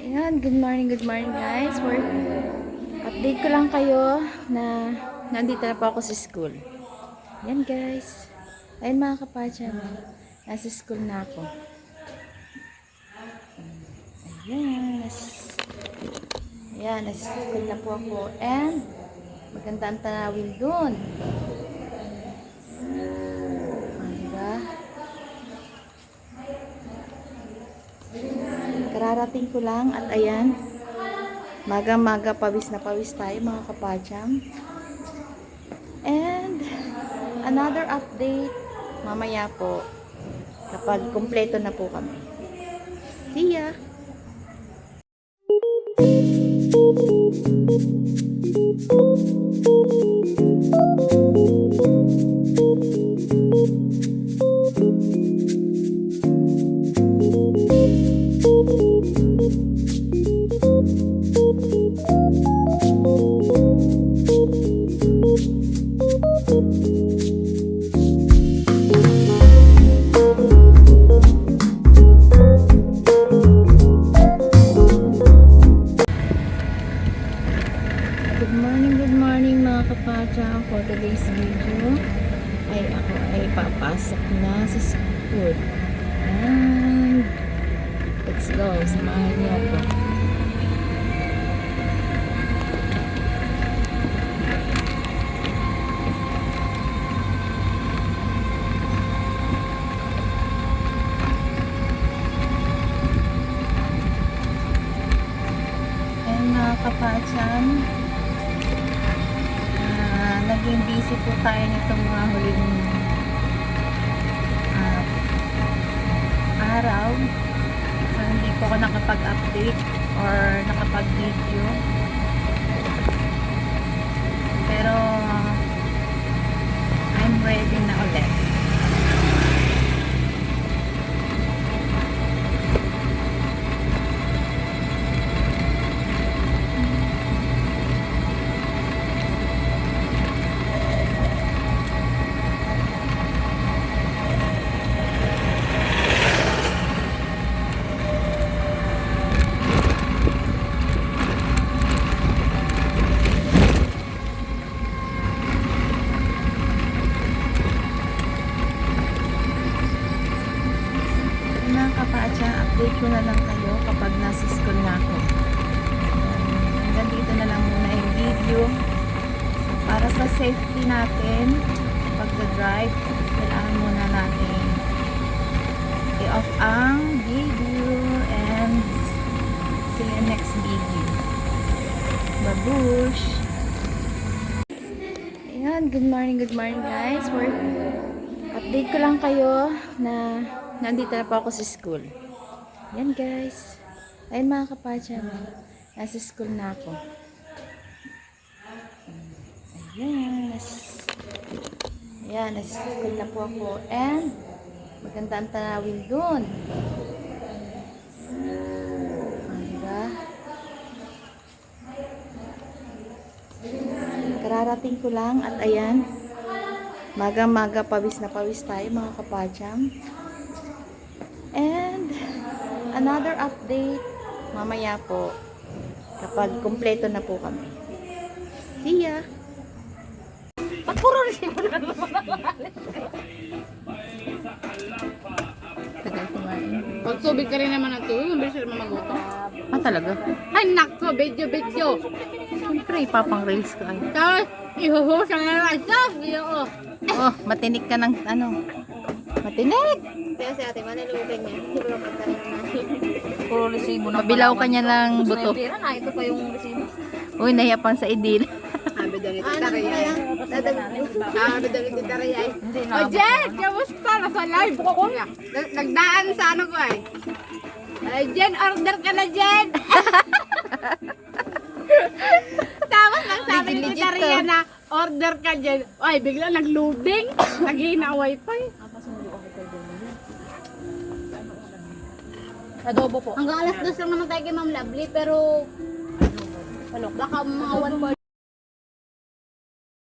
Ayan, good morning guys. Update ko lang kayo na nandito na po ako sa school. Ayan guys. Ayan mga kapatya, nasa school na ako. Ayan, nasa school na po ako. And maganda ang tanawin dun. Diba? Kararating ko lang at ayan, maga-maga pawis na pawis tayo mga kapadyam. And another update mamaya po kapag kumpleto na po kami. See ya! Good morning mga kapatya. For today's video ay ako ay papasok na sa school. And let's go, samahan niyo ako. And mga kapatya, naging busy po tayo nitong mga huling araw. So, hindi po ako nakapag-update or nakapag-video. Pero, I'm ready na ulit. Update ko na lang kayo kapag nasa school na ako. Hanggang dito na lang muna yung video. So, para sa safety natin pagda-drive, kailangan muna natin i-off ang video and see you next video. Babush! Ayan, good morning guys. Update ko lang kayo na nandito na po ako sa school. Yan guys. Ayun mga kapatya, nasa school na ako. Ayan, nasa school na po ako. And maganda ang tanawin dun. Diba? Kararating ko lang at ayan, maga-maga pawis na pawis tayo mga kapadyam. And another update mamaya po kapag kumpleto na po kami. See ya! Puro resibo na naman. Tagal kumain. Pag tubig ka rin naman ng tubig, mabilis sila mamagutom. Ah, talaga? Ay, nakto, bedyo. Siyempre, ipapang reels ka. Ay. Tapos, ihuhus ang nalasas. Oh, matinik ka ng ano. Matinik! Kaya si ate, manalugay niya. Hindi ko naman tayo na. Puro resibo na. Mabilaw ka niya ng buto. Pera na, ito pa yung resibo. Uy, nahiyapan sa idil. Sabi daw ni Tita Rayay. Sabi daw ni Tita Rayay. Hindi O, Jen! Kamusta? Nasa live ko. Nagdaan sa ano ko eh. Ay, Jen, order ka na, Jen! Tapos lang sabi ni Tita Rayay na order ka, Jen. Ay, bigla nag-loading. Naghihina wifi. Adobo po. Hanggang alas 2 lang naman tayo kay Ma'am Lovely, pero baka mga 1 more